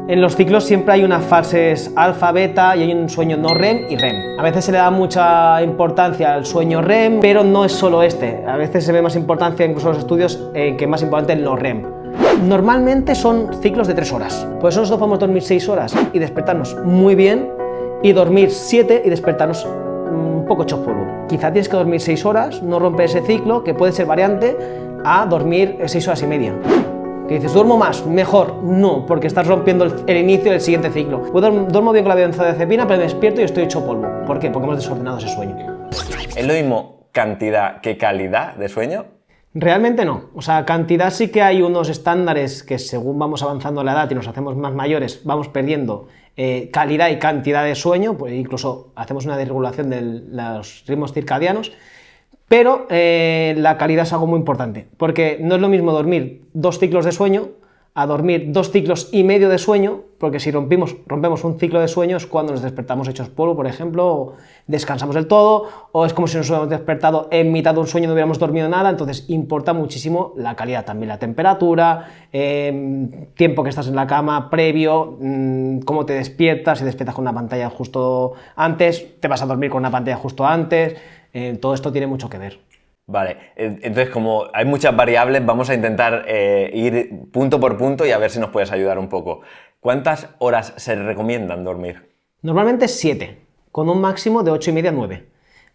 En los ciclos siempre hay unas fases alfa, beta y hay un sueño no REM y REM. A veces se le da mucha importancia al sueño REM, pero no es solo este. A veces se ve más importancia, incluso en los estudios, que es más importante el no REM. Normalmente son ciclos de 3 horas. Por eso nosotros podemos dormir 6 horas y despertarnos muy bien, y dormir 7 y despertarnos un poco hechos polvo. Quizá tienes que dormir 6 horas, no romper ese ciclo, que puede ser variante, a dormir 6 horas y media. Que dices, ¿duermo más? Mejor. No, porque estás rompiendo el inicio del siguiente ciclo. Duermo bien con la benzodiazepina, pero me despierto y estoy hecho polvo. ¿Por qué? Porque hemos desordenado ese sueño. ¿Es lo mismo cantidad que calidad de sueño? Realmente no. O sea, cantidad sí que hay unos estándares que según vamos avanzando en la edad y nos hacemos más mayores, vamos perdiendo calidad y cantidad de sueño, pues incluso hacemos una desregulación de los ritmos circadianos. Pero la calidad es algo muy importante, porque no es lo mismo dormir 2 ciclos de sueño a dormir 2 ciclos y medio de sueño, porque si rompemos un ciclo de sueño es cuando nos despertamos hechos polvo, por ejemplo, o descansamos del todo, o es como si nos hubiéramos despertado en mitad de un sueño y no hubiéramos dormido nada. Entonces importa muchísimo la calidad, también la temperatura, tiempo que estás en la cama previo, cómo te despiertas, si despiertas con una pantalla justo antes, te vas a dormir con una pantalla justo antes. Todo esto tiene mucho que ver. Vale, entonces como hay muchas variables, vamos a intentar ir punto por punto y a ver si nos puedes ayudar un poco. ¿Cuántas horas se recomiendan dormir? Normalmente 7, con un máximo de 8 y media a 9.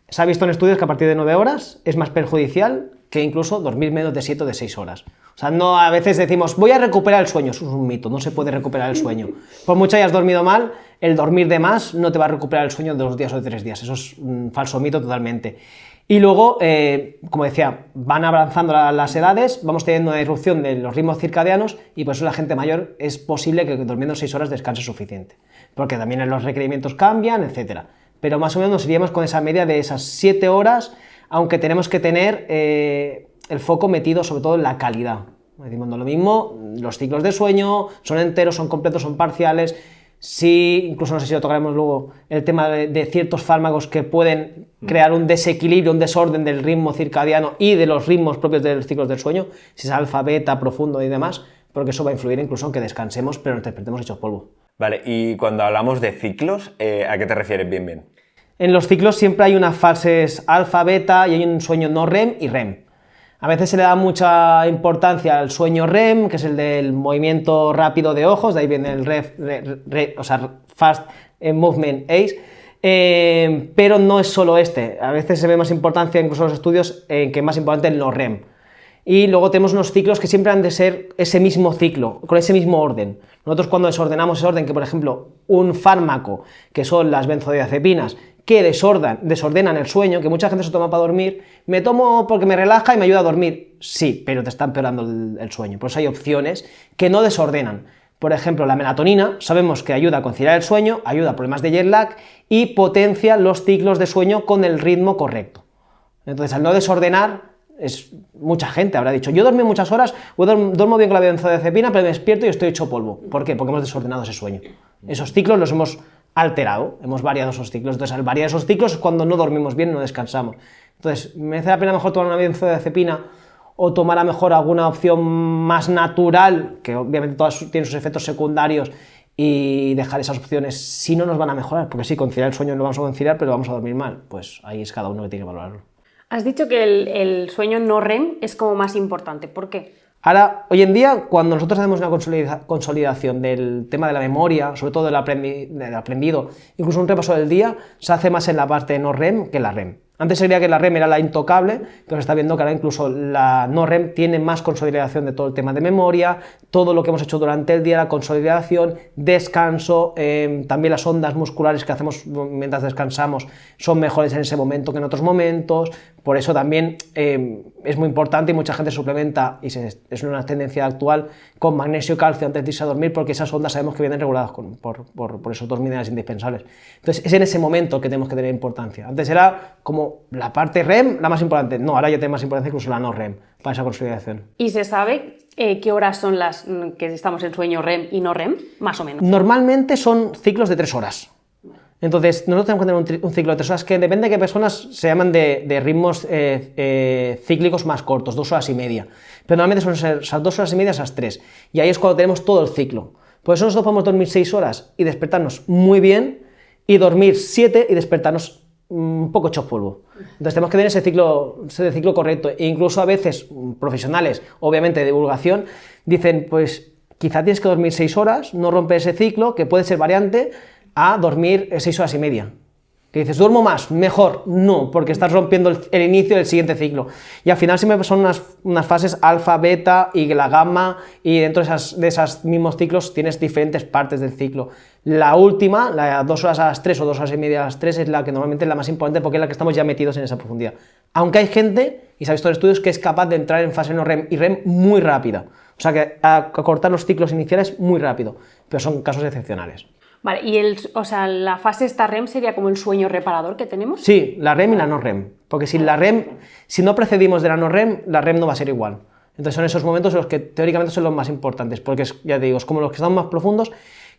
Se ha visto en estudios que a partir de 9 horas es más perjudicial que incluso dormir menos de 7 o de 6 horas. O sea, no, a veces decimos, voy a recuperar el sueño. Eso es un mito, no se puede recuperar el sueño. Por mucho hayas dormido mal, el dormir de más no te va a recuperar el sueño de 2 días o de 3 días. Eso es un falso mito totalmente. Y luego, como decía, van avanzando las edades, vamos teniendo una disrupción de los ritmos circadianos y por eso la gente mayor es posible que durmiendo 6 horas descanse suficiente. Porque también los requerimientos cambian, etc. Pero más o menos nos iríamos con esa media de esas 7 horas, aunque tenemos que tener el foco metido sobre todo en la calidad. Decimos, no lo mismo, los ciclos de sueño son enteros, son completos, son parciales. Sí, incluso no sé si lo tocaremos luego, el tema de ciertos fármacos que pueden crear un desequilibrio, un desorden del ritmo circadiano y de los ritmos propios de los ciclos del sueño, si es alfa, beta, profundo y demás, porque eso va a influir incluso en que descansemos pero nos despertemos hechos polvo. Vale, y cuando hablamos de ciclos, ¿a qué te refieres bien? En los ciclos siempre hay unas fases alfa, beta y hay un sueño no REM y REM. A veces se le da mucha importancia al sueño REM, que es el del movimiento rápido de ojos, de ahí viene el o sea, Fast Movement Ace, pero no es solo este. A veces se ve más importancia, incluso en los estudios, que es más importante el no REM. Y luego tenemos unos ciclos que siempre han de ser ese mismo ciclo, con ese mismo orden. Nosotros cuando desordenamos ese orden, que por ejemplo un fármaco, que son las benzodiazepinas, que desordenan el sueño, que mucha gente se toma para dormir, me tomo porque me relaja y me ayuda a dormir. Sí, pero te está empeorando el sueño. Por eso hay opciones que no desordenan. Por ejemplo, la melatonina, sabemos que ayuda a conciliar el sueño, ayuda a problemas de jet lag y potencia los ciclos de sueño con el ritmo correcto. Entonces, al no desordenar, mucha gente habrá dicho, yo dormí muchas horas, duermo bien con la benzodiazepina, pero me despierto y estoy hecho polvo. ¿Por qué? Porque hemos desordenado ese sueño. Esos ciclos los hemos alterado, hemos variado esos ciclos. Entonces, al variar esos ciclos es cuando no dormimos bien y no descansamos. Entonces, merece la pena mejor tomar una benzodiazepina o tomar a mejor alguna opción más natural, que obviamente todas tienen sus efectos secundarios, y dejar esas opciones si no nos van a mejorar, porque sí, conciliar el sueño no lo vamos a conciliar, pero vamos a dormir mal. Pues ahí es cada uno que tiene que valorarlo. Has dicho que el sueño no REM es como más importante. ¿Por qué? Ahora, hoy en día, cuando nosotros hacemos una consolidación del tema de la memoria, sobre todo del aprendido, incluso un repaso del día, se hace más en la parte no REM que en la REM. Antes se creía que la REM era la intocable, pero se está viendo que ahora incluso la no REM tiene más consolidación de todo el tema de memoria, todo lo que hemos hecho durante el día, la consolidación, descanso, también las ondas musculares que hacemos mientras descansamos son mejores en ese momento que en otros momentos. Por eso también es muy importante y mucha gente suplementa, y es una tendencia actual, con magnesio y calcio antes de irse a dormir, porque esas ondas sabemos que vienen reguladas por esos 2 minerales indispensables. Entonces es en ese momento que tenemos que tener importancia. Antes era como la parte REM la más importante, no, ahora ya tiene más importancia incluso la no REM para esa consolidación. ¿Y se sabe qué horas son las que estamos en sueño REM y no REM? Más o menos. Normalmente son ciclos de 3 horas. Entonces, nosotros tenemos que tener un ciclo de 3 horas que depende de qué personas se llaman de ritmos cíclicos más cortos, 2 horas y media. Pero normalmente suelen ser esas 2 horas y media, esas 3. Y ahí es cuando tenemos todo el ciclo. Por eso nosotros podemos dormir 6 horas y despertarnos muy bien, y dormir 7 y despertarnos un poco hechos polvo. Entonces tenemos que tener ese ciclo correcto. E incluso a veces profesionales, obviamente de divulgación, dicen, pues quizá tienes que dormir 6 horas, no romper ese ciclo, que puede ser variante a dormir 6 horas y media. Que dices, ¿duermo más? Mejor. No, porque estás rompiendo el inicio del siguiente ciclo. Y al final siempre son unas fases alfa, beta y la gamma, y dentro de esos mismos ciclos tienes diferentes partes del ciclo. La última, la 2 horas a las 3 o 2 horas y media a las 3, es la que normalmente es la más importante porque es la que estamos ya metidos en esa profundidad. Aunque hay gente, y se ha visto en estudios, que es capaz de entrar en fase no REM y REM muy rápida. O sea que acortar los ciclos iniciales muy rápido, pero son casos excepcionales. Vale, y la fase esta REM sería como el sueño reparador que tenemos. Sí, la REM y la no REM, porque si no precedimos de la no REM, la REM no va a ser igual. Entonces son esos momentos los que teóricamente son los más importantes, porque ya te digo, es como los que están más profundos,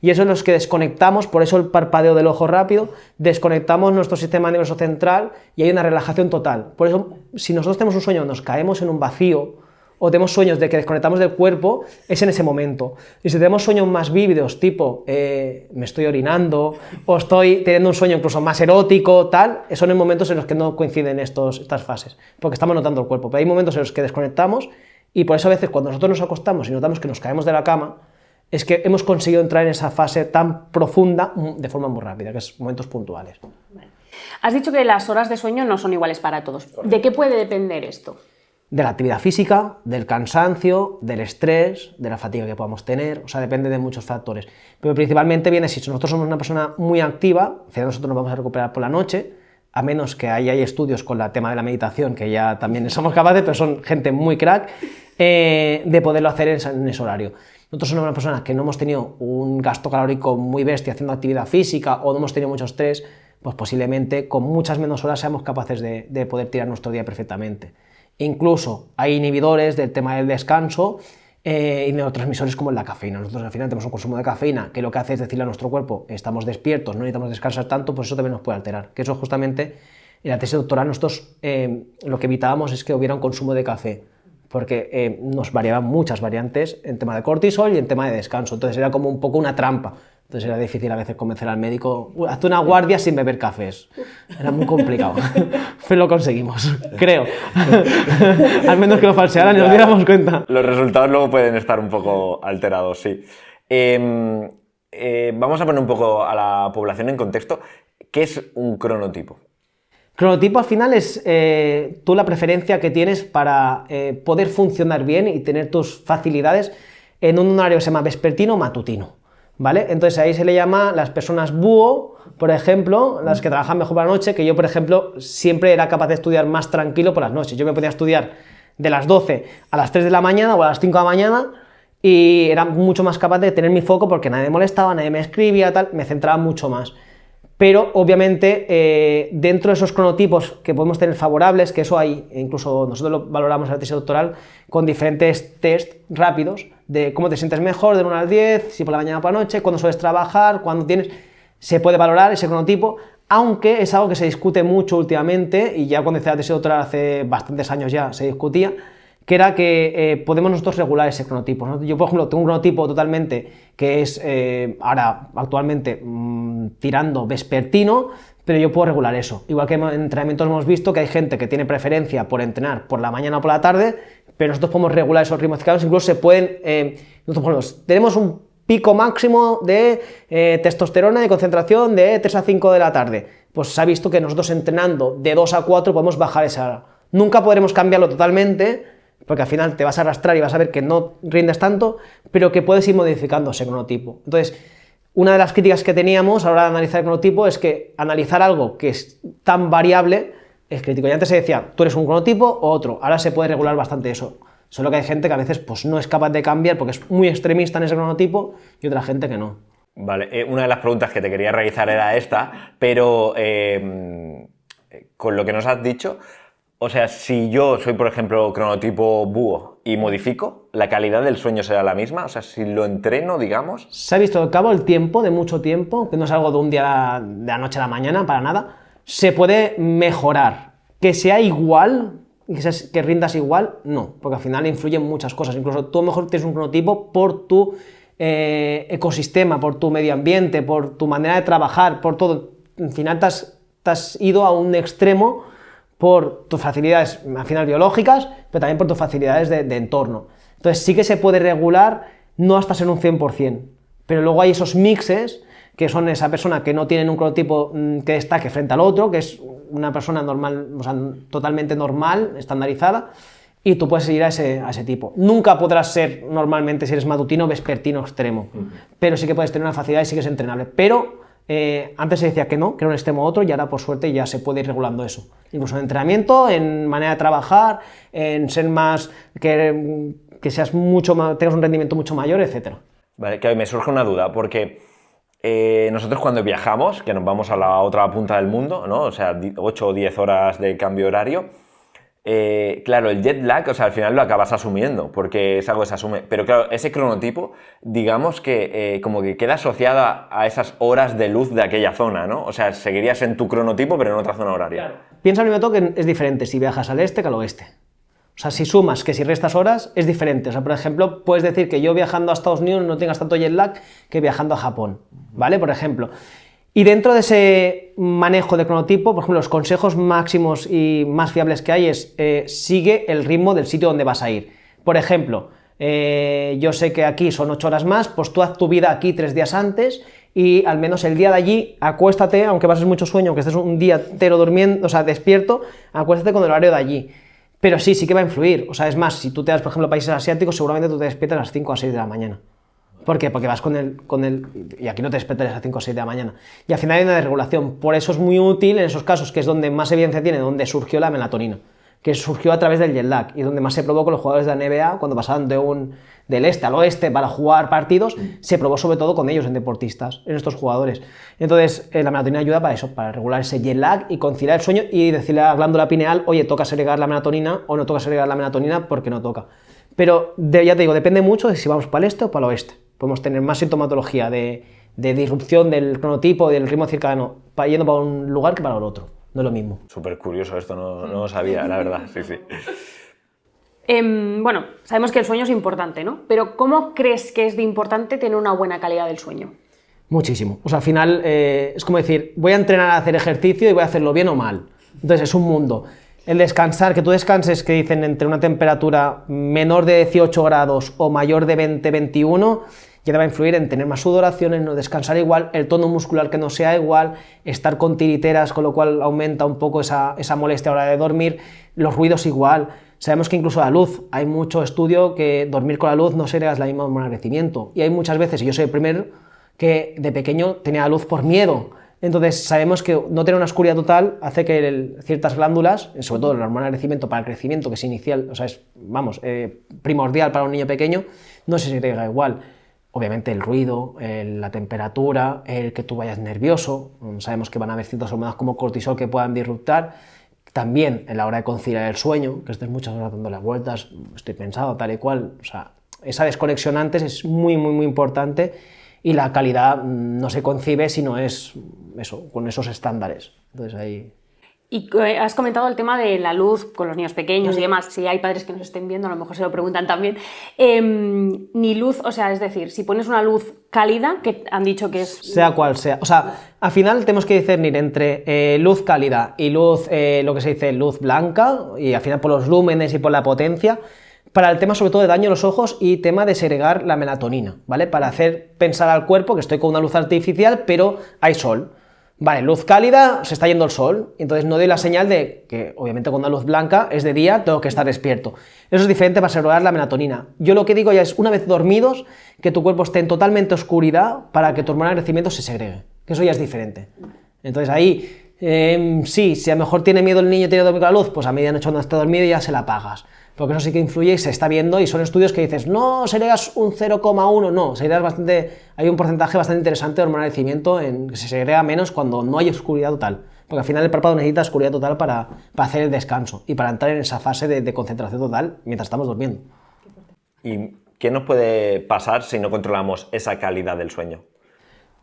y esos son los que desconectamos, por eso el parpadeo del ojo rápido, desconectamos nuestro sistema nervioso central y hay una relajación total. Por eso, si nosotros tenemos un sueño, nos caemos en un vacío, o tenemos sueños de que desconectamos del cuerpo, es en ese momento. Y si tenemos sueños más vívidos, tipo me estoy orinando, o estoy teniendo un sueño incluso más erótico, tal, son en momentos en los que no coinciden estas fases, porque estamos notando el cuerpo. Pero hay momentos en los que desconectamos, y por eso a veces cuando nosotros nos acostamos y notamos que nos caemos de la cama, es que hemos conseguido entrar en esa fase tan profunda de forma muy rápida, que es momentos puntuales. Vale. Has dicho que las horas de sueño no son iguales para todos. ¿De qué puede depender esto? De la actividad física, del cansancio, del estrés, de la fatiga que podamos tener, o sea, depende de muchos factores. Pero principalmente viene si nosotros somos una persona muy activa, nosotros nos vamos a recuperar por la noche, a menos que hay estudios con el tema de la meditación, que ya también somos capaces, pero son gente muy crack, de poderlo hacer en ese horario. Nosotros somos una persona que no hemos tenido un gasto calórico muy bestia haciendo actividad física o no hemos tenido mucho estrés, pues posiblemente con muchas menos horas seamos capaces de poder tirar nuestro día perfectamente. Incluso hay inhibidores del tema del descanso y neurotransmisores como la cafeína. Nosotros al final tenemos un consumo de cafeína que lo que hace es decirle a nuestro cuerpo, estamos despiertos, no necesitamos descansar tanto, pues eso también nos puede alterar. Que eso justamente en la tesis doctoral nosotros lo que evitábamos es que hubiera un consumo de café, porque nos variaban muchas variantes en tema de cortisol y en tema de descanso. Entonces era como un poco una trampa. Entonces era difícil a veces convencer al médico, hazte una guardia sin beber cafés. Era muy complicado, pero lo conseguimos, creo. Al menos que lo falsearan y nos diéramos cuenta. Los resultados luego pueden estar un poco alterados, sí. Vamos a poner un poco a la población en contexto. ¿Qué es un cronotipo? Cronotipo al final es tú la preferencia que tienes para poder funcionar bien y tener tus facilidades en un horario que se llama vespertino o matutino. ¿Vale? Entonces ahí se le llama las personas búho, por ejemplo, las que trabajan mejor por la noche, que yo, por ejemplo, siempre era capaz de estudiar más tranquilo por las noches. Yo me podía estudiar de las 12 a las 3 de la mañana o a las 5 de la mañana y era mucho más capaz de tener mi foco porque nadie me molestaba, nadie me escribía, tal, me centraba mucho más. Pero obviamente dentro de esos cronotipos que podemos tener favorables, que eso hay, incluso nosotros lo valoramos en la tesis doctoral con diferentes test rápidos de cómo te sientes mejor, del 1 al 10, si por la mañana o por la noche, cuándo sueles trabajar, cuándo tienes, se puede valorar ese cronotipo, aunque es algo que se discute mucho últimamente, y ya cuando hice la tesis doctoral hace bastantes años ya se discutía, que era que podemos nosotros regular ese cronotipo, ¿no? Yo, por ejemplo, tengo un cronotipo totalmente que es ahora actualmente tirando vespertino, pero yo puedo regular eso. Igual que en entrenamientos hemos visto que hay gente que tiene preferencia por entrenar por la mañana o por la tarde, pero nosotros podemos regular esos ritmos circadianos, incluso se pueden, nosotros ponemos, tenemos un pico máximo de testosterona de concentración de 3 a 5 de la tarde. Pues se ha visto que nosotros entrenando de 2 a 4 podemos bajar esa. Nunca podremos cambiarlo totalmente, porque al final te vas a arrastrar y vas a ver que no rindes tanto, pero que puedes ir modificando ese cronotipo. Entonces, una de las críticas que teníamos a la hora de analizar el cronotipo es que analizar algo que es tan variable es crítico. Y antes se decía, tú eres un cronotipo o otro, ahora se puede regular bastante eso. Solo que hay gente que a veces pues, no es capaz de cambiar porque es muy extremista en ese cronotipo y otra gente que no. Vale, una de las preguntas que te quería realizar era esta, pero con lo que nos has dicho, o sea, si yo soy, por ejemplo, cronotipo búho y modifico, ¿la calidad del sueño será la misma? O sea, si lo entreno, digamos... Se ha visto al cabo del tiempo, de mucho tiempo, que no es algo de un día de la noche a la mañana, para nada, se puede mejorar. Que sea igual, que rindas igual, no, porque al final influyen muchas cosas. Incluso tú a lo mejor tienes un cronotipo por tu ecosistema, por tu medio ambiente, por tu manera de trabajar, por todo. Al final te has ido a un extremo por tus facilidades, al final biológicas, pero también por tus facilidades de entorno. Entonces sí que se puede regular, no hasta ser un 100%, pero luego hay esos mixes, que son esa persona que no tiene un cronotipo que destaque frente al otro, que es una persona normal, o sea, totalmente normal, estandarizada, y tú puedes ir a ese tipo. Nunca podrás ser, normalmente, si eres matutino, vespertino extremo, pero sí que puedes tener una facilidad y sí que es entrenable. Pero antes se decía que no, que era un extremo u otro, y ahora, por suerte, ya se puede ir regulando eso. Incluso en entrenamiento, en manera de trabajar, en ser más, que seas mucho más, tengas un rendimiento mucho mayor, etc. Vale, que me surge una duda, porque nosotros cuando viajamos, que nos vamos a la otra punta del mundo, ¿no? O sea, 8 o 10 horas de cambio horario, claro, el jet lag, o sea, al final lo acabas asumiendo, porque es algo que se asume. Pero claro, ese cronotipo, digamos que como que queda asociado a esas horas de luz de aquella zona, ¿no? O sea, seguirías en tu cronotipo, pero en otra zona horaria. Claro. Piensa al mismo tiempo que es diferente si viajas al este que al oeste. O sea, si sumas que si restas horas, es diferente. O sea, por ejemplo, puedes decir que yo viajando a Estados Unidos no tengas tanto jet lag que viajando a Japón, ¿vale? Por ejemplo. Y dentro de ese manejo de cronotipo, por ejemplo, los consejos máximos y más fiables que hay es sigue el ritmo del sitio donde vas a ir. Por ejemplo, yo sé que aquí son 8 horas más, pues tú haz tu vida aquí 3 días antes y al menos el día de allí acuéstate, aunque pases mucho sueño, aunque estés un día entero durmiendo, o sea, despierto, acuéstate con el horario de allí. Pero sí que va a influir. O sea, es más, si tú te vas, por ejemplo, a países asiáticos, seguramente tú te despiertas a las 5 o 6 de la mañana. ¿Por qué? Porque vas con el... Y aquí no te despiertas a las 5 o 6 de la mañana. Y al final hay una desregulación. Por eso es muy útil en esos casos, que es donde más evidencia tiene, donde surgió la melatonina, que surgió a través del jet lag, y donde más se probó con los jugadores de la NBA, cuando pasaban del este al oeste para jugar partidos, se probó sobre todo con ellos, en deportistas, en estos jugadores. Entonces, la melatonina ayuda para eso, para regular ese jet lag y conciliar el sueño y decirle a la glándula pineal, oye, toca segregar la melatonina o no toca segregar la melatonina porque no toca. Pero ya te digo, depende mucho de si vamos para el este o para el oeste. Podemos tener más sintomatología de disrupción del cronotipo, del ritmo circadiano, yendo para un lugar que para el otro. No es lo mismo. Súper curioso esto, no lo sabía, la verdad, sí. Bueno, sabemos que el sueño es importante, ¿no? Pero ¿cómo crees que es de importante tener una buena calidad del sueño? Muchísimo. O sea, al final es como decir, voy a entrenar a hacer ejercicio y voy a hacerlo bien o mal. Entonces es un mundo. El descansar, que tú descanses, que dicen entre una temperatura menor de 18 grados o mayor de 20-21, ya te va a influir en tener más sudoraciones, no descansar igual, el tono muscular que no sea igual, estar con tiriteras, con lo cual aumenta un poco esa molestia a la hora de dormir, los ruidos igual. Sabemos que incluso la luz, hay mucho estudio que dormir con la luz no segregas la misma hormona de crecimiento. Y hay muchas veces, y yo soy el primero, que de pequeño tenía la luz por miedo. Entonces sabemos que no tener una oscuridad total hace que ciertas glándulas, sobre todo la hormona de crecimiento para el crecimiento, que es inicial, o sea, es, primordial para un niño pequeño, no se segrega igual. Obviamente el ruido, la temperatura, el que tú vayas nervioso, sabemos que van a haber ciertas hormonas como cortisol que puedan disruptar. También en la hora de conciliar el sueño, que estés muchas horas dándole vueltas, estoy pensado, tal y cual, o sea, esa desconexión antes es muy importante y la calidad no se concibe si no es eso, con esos estándares. Entonces ahí... Y has comentado el tema de la luz con los niños pequeños y demás. Si hay padres que nos estén viendo, a lo mejor se lo preguntan también. Ni luz, o sea, es decir, si pones una luz cálida, que han dicho que es... Sea cual sea. O sea, al final tenemos que discernir entre luz cálida y luz, lo que se dice luz blanca, y al final por los lúmenes y por la potencia, para el tema sobre todo de daño a los ojos y tema de segregar la melatonina, ¿vale? Para hacer pensar al cuerpo que estoy con una luz artificial, pero hay sol. Vale, luz cálida, se está yendo el sol, entonces no doy la señal de que, obviamente, con una luz blanca es de día, tengo que estar despierto. Eso es diferente para segregar la melatonina. Yo lo que digo ya es, una vez dormidos, que tu cuerpo esté en totalmente oscuridad para que tu hormona de crecimiento se segregue, que eso ya es diferente. Entonces ahí, sí, si a lo mejor tiene miedo el niño y tiene que dormir con la luz, pues a medianoche cuando está dormido ya se la apagas. Porque eso sí que influye y se está viendo, y son estudios que dices, no, segregas un 0,1, no, segregas bastante, hay un porcentaje bastante interesante de hormona de crecimiento que se segrega menos cuando no hay oscuridad total, porque al final el párpado necesita oscuridad total para hacer el descanso y para entrar en esa fase de concentración total mientras estamos durmiendo. ¿Y qué nos puede pasar si no controlamos esa calidad del sueño?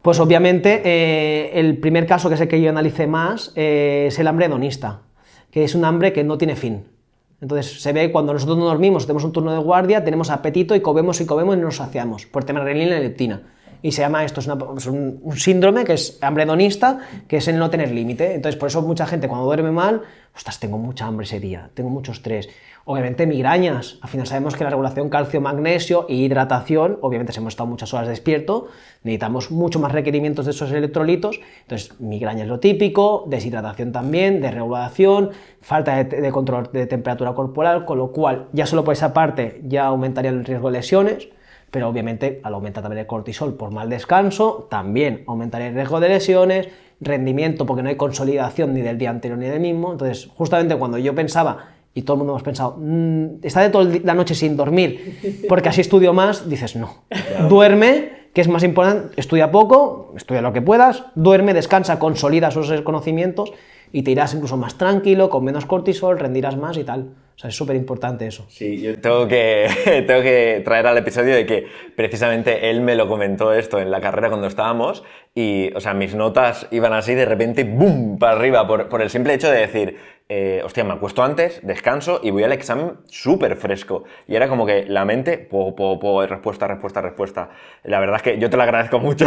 Pues obviamente el primer caso, que es el que yo analicé más, es el hambre hedonista, que es un hambre que no tiene fin. Entonces se ve cuando nosotros no dormimos, tenemos un turno de guardia, tenemos apetito y comemos y nos saciamos, por tema de adrenalina y leptina. Y se llama esto, es un síndrome que es hambre hedonista, que es el no tener límite. Entonces por eso mucha gente cuando duerme mal, ostras, tengo mucha hambre ese día, tengo mucho estrés. Obviamente migrañas, al final sabemos que la regulación calcio-magnesio e hidratación, obviamente si hemos estado muchas horas despierto, necesitamos mucho más requerimientos de esos electrolitos, entonces migraña es lo típico, deshidratación también, desregulación, falta de control de temperatura corporal, con lo cual ya solo por esa parte ya aumentaría el riesgo de lesiones, pero obviamente al aumentar también el cortisol por mal descanso, también aumentaría el riesgo de lesiones, rendimiento porque no hay consolidación ni del día anterior ni del mismo. Entonces justamente cuando yo pensaba, y todo el mundo hemos pensado, estaré toda la noche sin dormir porque así estudio más, dices no, duerme, que es más importante, estudia poco, estudia lo que puedas, duerme, descansa, consolida esos conocimientos y te irás incluso más tranquilo, con menos cortisol, rendirás más y tal. O sea, es súper importante eso. Sí, yo tengo que traer al episodio de que precisamente él me lo comentó esto en la carrera cuando estábamos y, o sea, mis notas iban así de repente, ¡boom!, para arriba, por el simple hecho de decir, hostia, me acuesto antes, descanso y voy al examen súper fresco. Y era como que la mente, respuesta. La verdad es que yo te lo agradezco mucho,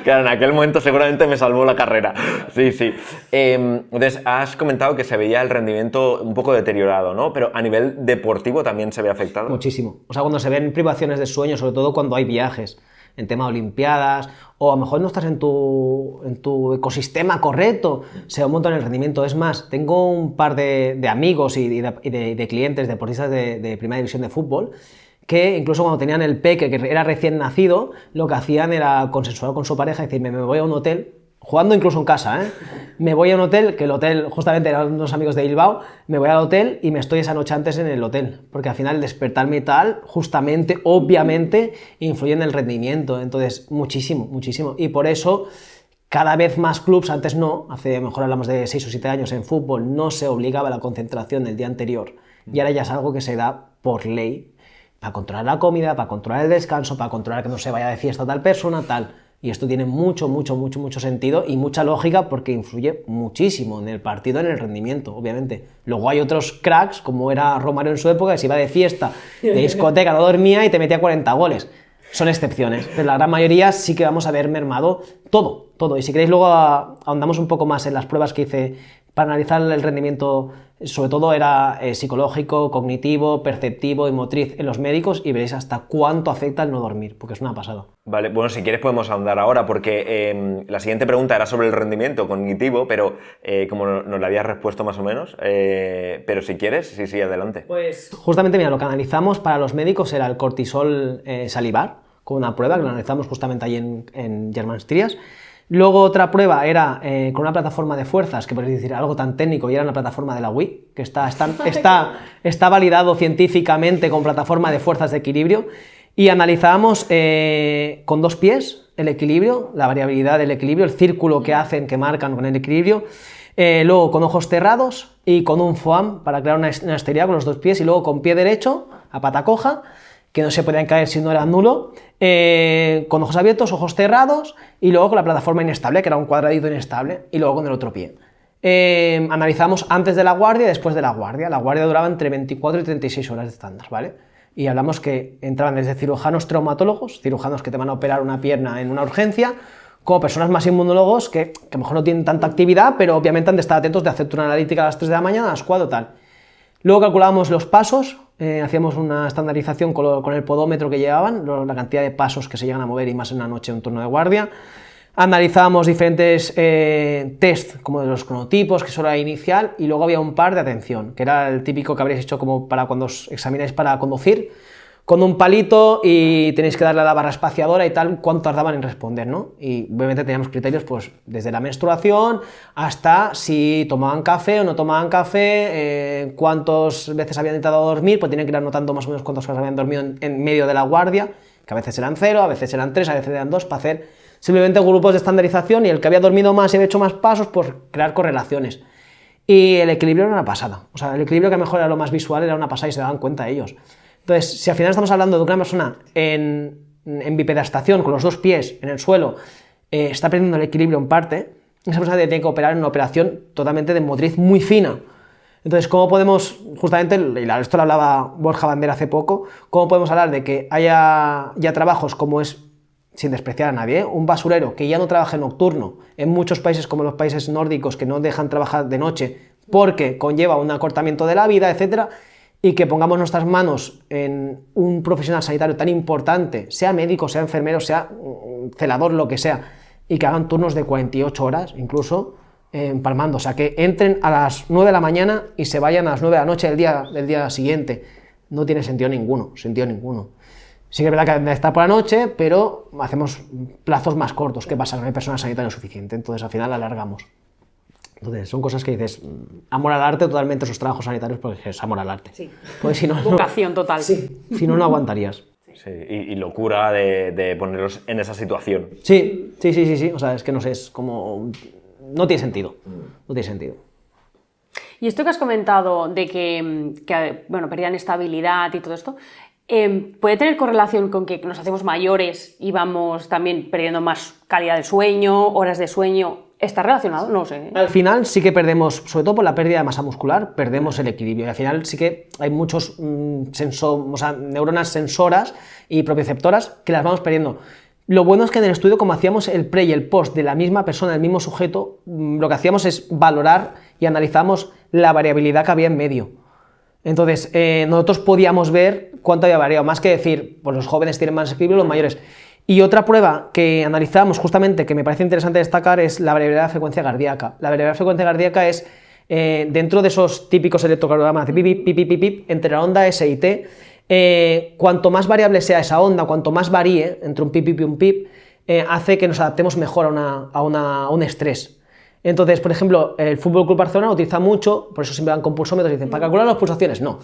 que en aquel momento seguramente me salvó la carrera. Sí. Entonces, has comentado que se veía el rendimiento un poco deteriorado, ¿no? Pero a nivel deportivo también se ve afectado. Muchísimo. O sea, cuando se ven privaciones de sueño, sobre todo cuando hay viajes, en tema de olimpiadas, o a lo mejor no estás en tu ecosistema correcto, se aumenta el rendimiento. Es más, tengo un par de amigos y de clientes, deportistas de primera división de fútbol, que incluso cuando tenían el peque, que era recién nacido, lo que hacían era consensuar con su pareja y decirme, me voy a un hotel, jugando incluso en casa, me voy a un hotel, que el hotel justamente eran unos amigos de Bilbao, me voy al hotel y me estoy esa noche antes en el hotel, porque al final el despertarme y tal, justamente, obviamente, influye en el rendimiento, entonces muchísimo, y por eso cada vez más clubs, antes no, hace a lo mejor hablamos de 6 o 7 años en fútbol, no se obligaba a la concentración del día anterior, y ahora ya es algo que se da por ley, para controlar la comida, para controlar el descanso, para controlar que no se vaya de fiesta tal persona, tal. Y esto tiene mucho sentido y mucha lógica porque influye muchísimo en el partido, en el rendimiento, obviamente. Luego hay otros cracks, como era Romario en su época, que se iba de fiesta, de discoteca, no dormía y te metía 40 goles. Son excepciones, pero la gran mayoría sí que vamos a ver mermado todo. Y si queréis luego ahondamos un poco más en las pruebas que hice para analizar el rendimiento, sobre todo era psicológico, cognitivo, perceptivo y motriz en los médicos y veréis hasta cuánto afecta el no dormir, porque es una pasada. Vale, bueno, si quieres podemos ahondar ahora, porque la siguiente pregunta era sobre el rendimiento cognitivo, pero como nos la habías respuesto más o menos, pero si quieres, sí, adelante. Pues justamente, mira, lo que analizamos para los médicos era el cortisol salivar, con una prueba que lo analizamos justamente ahí en Germán Strias. Luego otra prueba era con una plataforma de fuerzas, que podéis decir algo tan técnico, y era una plataforma de la Wii, que está validado científicamente con plataforma de fuerzas de equilibrio, y analizábamos con 2 pies el equilibrio, la variabilidad del equilibrio, el círculo que hacen, que marcan con el equilibrio, luego con ojos cerrados y con un foam para crear una estería con los 2 pies, y luego con pie derecho, a pata coja, que no se podían caer si no era nulo, con ojos abiertos, ojos cerrados, y luego con la plataforma inestable, que era un cuadradito inestable, y luego con el otro pie. Analizamos antes de la guardia y después de la guardia. La guardia duraba entre 24 y 36 horas de estándar, ¿vale? Y hablamos que entraban desde cirujanos traumatólogos, cirujanos que te van a operar una pierna en una urgencia, como personas más inmunólogos que a lo mejor no tienen tanta actividad, pero obviamente han de estar atentos de hacerte una analítica a las 3 de la mañana, a las 4 tal. Luego calculábamos los pasos, hacíamos una estandarización con el podómetro que llevaban, la cantidad de pasos que se llegan a mover y más en una noche en un turno de guardia. Analizábamos diferentes test, como de los cronotipos, que solo era inicial, y luego había un par de atención, que era el típico que habréis hecho como para cuando os examináis para conducir, con un palito y tenéis que darle a la barra espaciadora y tal, cuánto tardaban en responder, ¿no? Y obviamente teníamos criterios pues desde la menstruación hasta si tomaban café o no tomaban café, cuántas veces habían intentado dormir, pues tienen que ir anotando más o menos cuántas horas habían dormido en medio de la guardia, que a veces eran 0, a veces eran 3, a veces eran 2, para hacer simplemente grupos de estandarización, y el que había dormido más y había hecho más pasos, pues crear correlaciones. Y el equilibrio era una pasada, o sea, el equilibrio que mejor era lo más visual era una pasada y se daban cuenta ellos. Entonces, si al final estamos hablando de una persona en bipedastación, con los 2 pies en el suelo, está perdiendo el equilibrio en parte, esa persona tiene que operar en una operación totalmente de motriz muy fina. Entonces, ¿cómo podemos, justamente, y esto lo hablaba Borja Bandera hace poco, cómo podemos hablar de que haya ya trabajos como es, sin despreciar a nadie, un basurero que ya no trabaje nocturno, en muchos países como los países nórdicos que no dejan trabajar de noche porque conlleva un acortamiento de la vida, etcétera, y que pongamos nuestras manos en un profesional sanitario tan importante, sea médico, sea enfermero, sea celador, lo que sea, y que hagan turnos de 48 horas incluso, empalmando, o sea, que entren a las 9 de la mañana y se vayan a las 9 de la noche del día siguiente. No tiene sentido ninguno. Sí que es verdad que está por la noche, pero hacemos plazos más cortos. ¿Qué pasa? Que no hay personal sanitario suficiente, entonces al final alargamos. Entonces son cosas que dices, amor al arte totalmente esos trabajos sanitarios, porque es amor al arte. Sí. Pues si no, Vocación total. Sí, si no, no aguantarías. Sí, y locura de ponerlos en esa situación. Sí, o sea, es que no sé, es como... No tiene sentido, no tiene sentido. Y esto que has comentado de que bueno, perdían estabilidad y todo esto, ¿puede tener correlación con que nos hacemos mayores y vamos también perdiendo más calidad de sueño, horas de sueño? ¿Está relacionado? No sé. Al final sí que perdemos, sobre todo por la pérdida de masa muscular, perdemos el equilibrio. Y al final sí que hay muchos neuronas sensoras y propioceptoras que las vamos perdiendo. Lo bueno es que en el estudio, como hacíamos el pre y el post de la misma persona, el mismo sujeto, lo que hacíamos es valorar y analizamos la variabilidad que había en medio. Entonces, nosotros podíamos ver cuánto había variado, más que decir, pues los jóvenes tienen más equilibrio, los mayores. Y otra prueba que analizamos justamente, que me parece interesante destacar, es la variabilidad de frecuencia cardíaca. La variabilidad de frecuencia cardíaca es, dentro de esos típicos electrocardiogramas de pip, pip, pip, pip, entre la onda S y T, cuanto más variable sea esa onda, cuanto más varíe entre un pip, pip y un pip, hace que nos adaptemos mejor a un estrés. Entonces, por ejemplo, el Fútbol Club Barcelona lo utiliza mucho, por eso siempre van con pulsómetros y dicen, ¿para calcular las pulsaciones? No.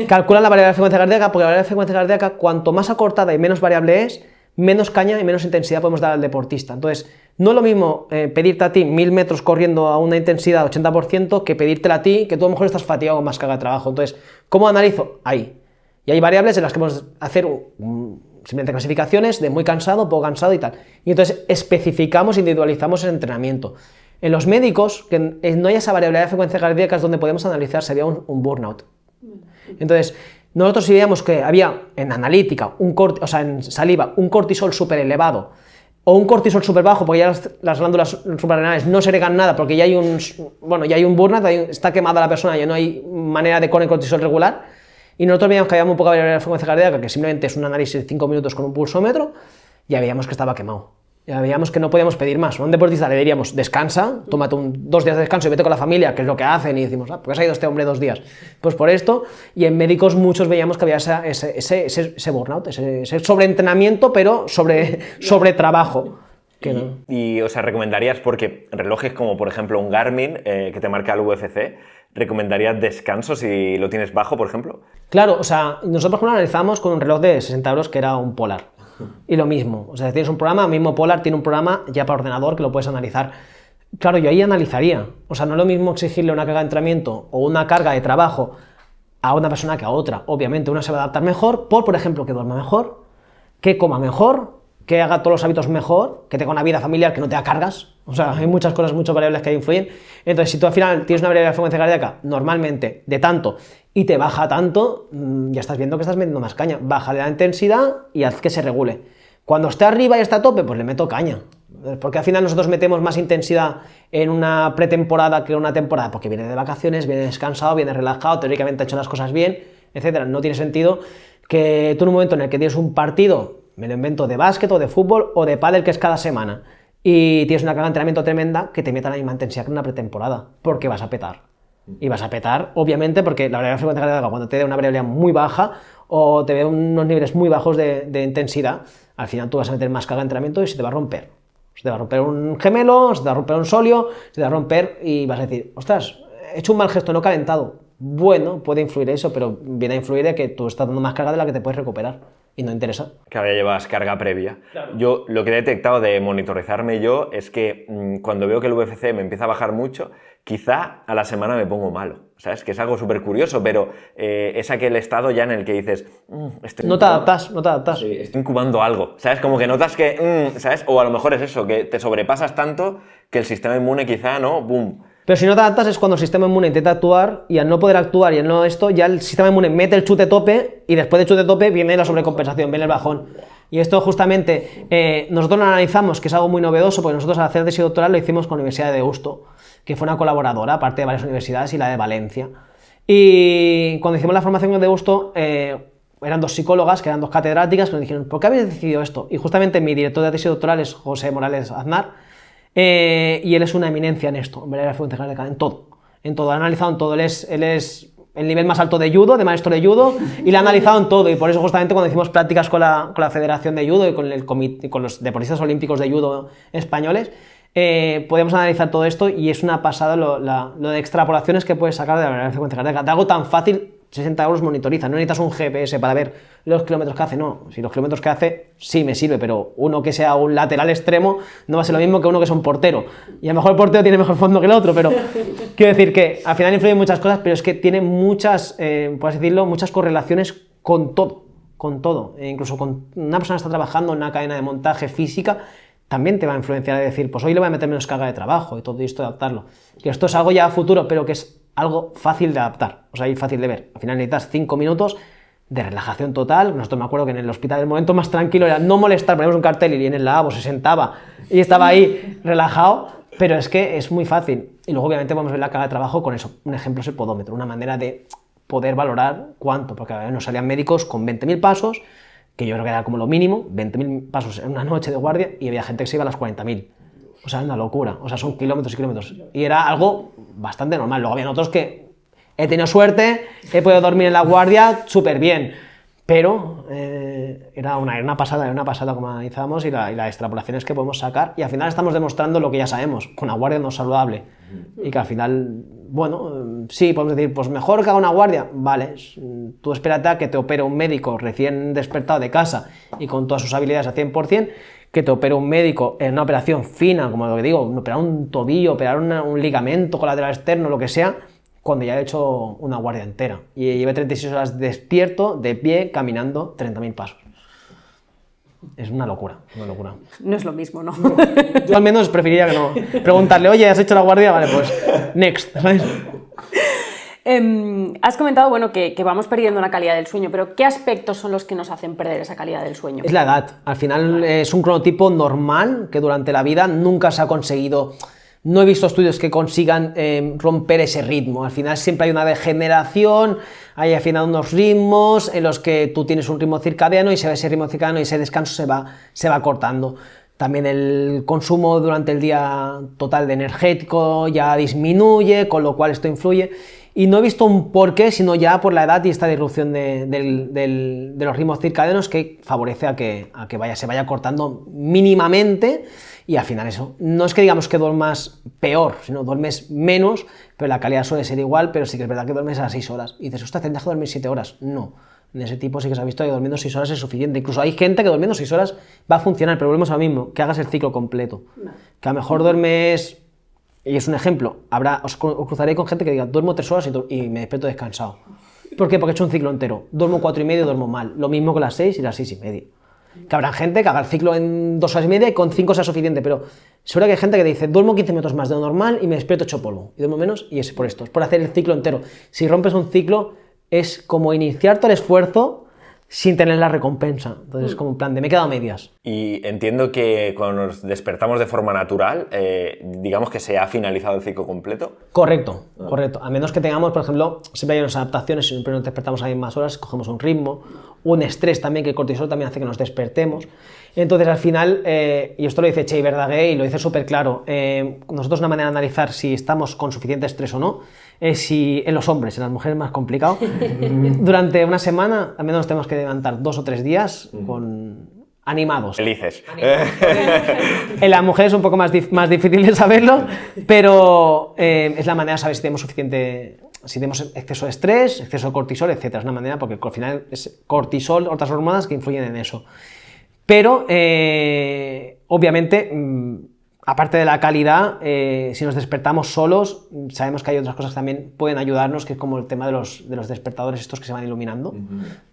Calculan la variabilidad de frecuencia cardíaca, porque la variabilidad de frecuencia cardíaca, cuanto más acortada y menos variable es, menos caña y menos intensidad podemos dar al deportista. Entonces, no es lo mismo pedirte a ti 1000 metros corriendo a una intensidad de 80% que pedírtela a ti, que tú a lo mejor estás fatigado con más carga de trabajo. Entonces, ¿cómo analizo? Ahí. Y hay variables en las que podemos hacer simplemente clasificaciones de muy cansado, poco cansado y tal. Y entonces especificamos, individualizamos el entrenamiento. En los médicos, que no haya esa variabilidad de frecuencia cardíaca es donde podemos analizar si había un burnout. Entonces, nosotros si veíamos que había en analítica, en saliva, un cortisol súper elevado o un cortisol súper bajo, porque ya las glándulas suprarrenales no segregan nada, porque ya hay un burnout, está quemada la persona, ya no hay manera de con el cortisol regular, y nosotros veíamos que había muy poca variabilidad de frecuencia cardíaca, que simplemente es un análisis de 5 minutos con un pulsómetro, ya veíamos que estaba quemado. Ya veíamos que no podíamos pedir más. A un deportista le diríamos, descansa, tómate 2 días de descanso y vete con la familia, que es lo que hacen, y decimos, ¿por qué se ha ido este hombre 2 días? Pues por esto, y en médicos muchos veíamos que había ese burnout, ese sobreentrenamiento, pero sobre trabajo. Y o sea, recomendarías, porque relojes como por ejemplo un Garmin, que te marca el UFC, ¿recomendarías descanso si lo tienes bajo, por ejemplo? Claro, o sea, nosotros por ejemplo analizamos con un reloj de 60 euros que era un Polar. Y lo mismo, o sea, tienes un programa, mismo Polar tiene un programa ya para ordenador que lo puedes analizar. Claro, yo ahí analizaría, o sea, no es lo mismo exigirle una carga de entrenamiento o una carga de trabajo a una persona que a otra. Obviamente una se va a adaptar mejor por ejemplo, que duerma mejor, que coma mejor, que haga todos los hábitos mejor, que tenga una vida familiar que no te da cargas. O sea, hay muchas cosas, muchas variables que influyen. Entonces, si tú al final tienes una variable de frecuencia cardíaca normalmente de tanto y te baja tanto, ya estás viendo que estás metiendo más caña. Bájale la intensidad y haz que se regule. Cuando esté arriba y está a tope, pues le meto caña. Porque al final nosotros metemos más intensidad en una pretemporada que en una temporada, porque viene de vacaciones, viene descansado, viene relajado, teóricamente ha hecho las cosas bien, etcétera. No tiene sentido que tú en un momento en el que tienes un partido, me lo invento, de básquet o de fútbol o de pádel, que es cada semana, y tienes una carga de entrenamiento tremenda, que te meta la misma intensidad que en una pretemporada, porque vas a petar. Y vas a petar, obviamente, porque la variabilidad de frecuencia cardíaca, cuando te dé una variabilidad muy baja o te dé unos niveles muy bajos de intensidad, al final tú vas a meter más carga de entrenamiento y se te va a romper. Se te va a romper un gemelo, se te va a romper un solio, se te va a romper y vas a decir, ostras, he hecho un mal gesto, no he calentado. Bueno, puede influir eso, pero viene a influir de que tú estás dando más carga de la que te puedes recuperar. Y no interesa. Que ahora ya llevas carga previa. Claro. Yo lo que he detectado de monitorizarme yo es que cuando veo que el VFC me empieza a bajar mucho, quizá a la semana me pongo malo. ¿Sabes? Que es algo súper curioso, pero es aquel estado ya en el que dices... no te adaptas. Sí, estoy incubando algo. ¿Sabes? Como que notas que... ¿sabes? O a lo mejor es eso, que te sobrepasas tanto que el sistema inmune quizá, ¿no? ¡Bum! Pero si no te adaptas es cuando el sistema inmune intenta actuar y al no poder actuar y al no esto, ya el sistema inmune mete el chute tope y después del chute tope viene la sobrecompensación, viene el bajón. Y esto justamente nosotros lo analizamos, que es algo muy novedoso, porque nosotros al hacer tesis doctoral lo hicimos con la Universidad de Deusto, que fue una colaboradora, aparte de varias universidades, y la de Valencia. Y cuando hicimos la formación de Deusto, eran 2 psicólogas, que eran 2 catedráticas, que nos dijeron, ¿por qué habéis decidido esto? Y justamente mi director de tesis doctoral es José Morales Aznar, y él es una eminencia en esto, en todo. En todo, ha analizado en todo. Él es el nivel más alto de judo, de maestro de judo, y lo ha analizado en todo. Y por eso justamente cuando hicimos prácticas con la Federación de Judo y con los deportistas olímpicos de judo españoles, podemos analizar todo esto y es una pasada lo de extrapolaciones que puedes sacar de la variable frecuencia cardíaca. De algo tan fácil, 60 euros monitoriza, no necesitas un GPS para ver los kilómetros que hace, no, si los kilómetros que hace sí me sirve, pero uno que sea un lateral extremo no va a ser lo mismo que uno que es un portero, y a lo mejor el portero tiene mejor fondo que el otro, pero quiero decir que al final influyen muchas cosas, pero es que tiene muchas, por así decirlo, muchas correlaciones con todo, incluso con una persona que está trabajando en una cadena de montaje física, también te va a influenciar a decir, pues hoy le voy a meter menos carga de trabajo y todo esto, adaptarlo, que esto es algo ya a futuro, pero que es algo fácil de adaptar, o sea, y fácil de ver. Al final necesitas 5 minutos de relajación total. Nosotros me acuerdo que en el hospital el momento más tranquilo era no molestar, poníamos un cartel y en el lavabo se sentaba y estaba ahí relajado, pero es que es muy fácil. Y luego obviamente vamos a ver la carga de trabajo con eso. Un ejemplo es el podómetro, una manera de poder valorar cuánto, porque a ver, nos salían médicos con 20.000 pasos, que yo creo que era como lo mínimo, 20.000 pasos en una noche de guardia, y había gente que se iba a las 40.000. O sea, es una locura, o sea, son kilómetros y kilómetros. Y era algo bastante normal. Luego habían otros que he tenido suerte, he podido dormir en la guardia súper bien, pero era una pasada como analizábamos y las extrapolaciones que podemos sacar. Y al final estamos demostrando lo que ya sabemos, que una guardia no es saludable. Y que al final, bueno, sí, podemos decir, pues mejor que haga una guardia. Vale, tú espérate a que te opere un médico recién despertado de casa y con todas sus habilidades a 100%, que te opere un médico en una operación fina, como lo que digo, operar un tobillo, operar un ligamento colateral externo, lo que sea, cuando ya he hecho una guardia entera. Y llevé 36 horas despierto, de pie, caminando 30.000 pasos. Es una locura, una locura. No es lo mismo, ¿no? Yo al menos preferiría que no. Preguntarle, oye, ¿has hecho la guardia? Vale, pues, next, ¿sabes? Has comentado, bueno, que vamos perdiendo la calidad del sueño, pero ¿qué aspectos son los que nos hacen perder esa calidad del sueño? Es la edad. Al final es un cronotipo normal que durante la vida nunca se ha conseguido. No he visto estudios que consigan romper ese ritmo. Al final siempre hay una degeneración, hay al final unos ritmos en los que tú tienes un ritmo circadiano y ese ritmo circadiano y ese descanso se va cortando. También el consumo durante el día total de energético ya disminuye, con lo cual esto influye. Y no he visto un porqué, sino ya por la edad y esta disrupción de los ritmos circadianos que favorece a que se vaya cortando mínimamente. Y al final eso, no es que digamos que duermas peor, sino duermes menos, pero la calidad suele ser igual, pero sí que es verdad que duermes a 6 horas. Y dices, ostras, tendrás que dormir 7 horas. No, en ese tipo sí que se ha visto que durmiendo 6 horas es suficiente. Incluso hay gente que durmiendo 6 horas va a funcionar, pero volvemos a lo mismo, que hagas el ciclo completo. No. Que a lo mejor duermes, y es un ejemplo, os cruzaré con gente que diga, duermo 3 horas y me despierto descansado. ¿Por qué? Porque he hecho un ciclo entero. Duermo 4 y medio y duermo mal. Lo mismo que las 6 y las 6 y media. Que habrá gente que haga el ciclo en 2 horas y media y con 5 sea suficiente, pero seguro que hay gente que dice, duermo 15 minutos más de lo normal y me despierto hecho polvo, y duermo menos, y es por esto, es por hacer el ciclo entero. Si rompes un ciclo, es como iniciar todo el esfuerzo sin tener la recompensa. Entonces es como un plan de me he quedado a medias. Y entiendo que cuando nos despertamos de forma natural, digamos que se ha finalizado el ciclo completo. Correcto, correcto. A menos que tengamos, por ejemplo, siempre hay unas adaptaciones, siempre nos despertamos a las mismas horas, cogemos un ritmo, un estrés también, que el cortisol también hace que nos despertemos. Entonces al final, y esto lo dice Che Verdaguer y lo dice súper claro, nosotros una manera de analizar si estamos con suficiente estrés o no, es si en los hombres, en las mujeres es más complicado, durante una semana al menos tenemos que levantar 2 o 3 días animados. Felices. En las mujeres es un poco más difícil de saberlo, pero es la manera de saber si tenemos suficiente, si tenemos exceso de estrés, exceso de cortisol, etc. Es una manera, porque al final es cortisol, otras hormonas que influyen en eso. Pero, obviamente, aparte de la calidad, si nos despertamos solos, sabemos que hay otras cosas que también pueden ayudarnos, que es como el tema de los despertadores estos que se van iluminando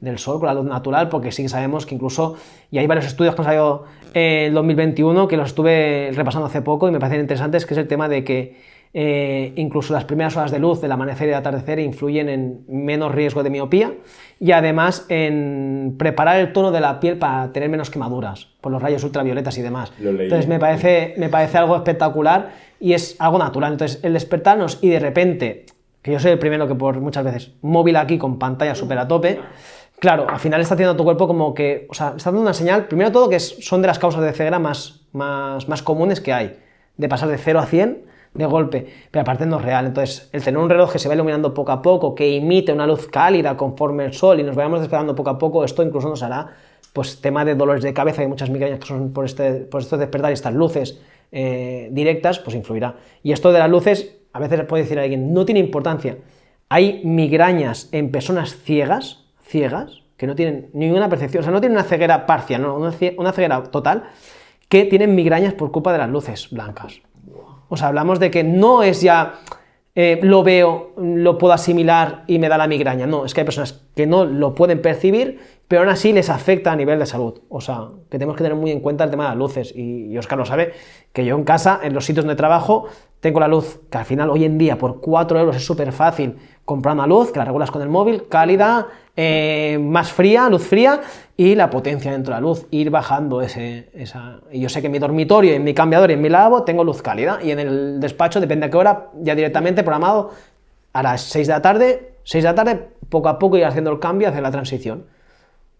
del sol con la luz natural, porque sí que sabemos que incluso, y hay varios estudios que han salido en el 2021, que los estuve repasando hace poco y me parecen interesantes, que es el tema de que incluso las primeras horas de luz del amanecer y del atardecer influyen en menos riesgo de miopía y además en preparar el tono de la piel para tener menos quemaduras por los rayos ultravioletas y demás. Entonces me parece algo espectacular y es algo natural. Entonces el despertarnos y de repente, que yo soy el primero que por muchas veces móvil aquí con pantalla súper a tope, claro, al final está haciendo tu cuerpo como que, o sea, está dando una señal, primero de todo que son de las causas de ceguera más comunes que hay, de pasar de 0 a 100 de golpe, pero aparte no es real. Entonces el tener un reloj que se va iluminando poco a poco, que imite una luz cálida conforme el sol y nos vayamos despertando poco a poco, esto incluso nos hará pues tema de dolores de cabeza y muchas migrañas que son por estos despertar y estas luces directas, pues influirá. Y esto de las luces, a veces puede decir a alguien, no tiene importancia. Hay migrañas en personas ciegas, que no tienen ninguna percepción, o sea, no tienen una ceguera parcial, no, una ceguera total, que tienen migrañas por culpa de las luces blancas. O sea, hablamos de que no es ya lo veo, lo puedo asimilar y me da la migraña. No, es que hay personas que no lo pueden percibir, pero aún así les afecta a nivel de salud. O sea, que tenemos que tener muy en cuenta el tema de las luces. Y Óscar lo sabe, que yo en casa, en los sitios donde trabajo, tengo la luz, que al final hoy en día por 4 euros es súper fácil comprar una luz, que la regulas con el móvil, cálida, más fría, luz fría, y la potencia dentro de la luz, ir bajando esa... Y yo sé que en mi dormitorio, en mi cambiador y en mi lavabo tengo luz cálida, y en el despacho, depende a qué hora, ya directamente programado, a las 6 de la tarde, poco a poco ir haciendo el cambio hacia la transición.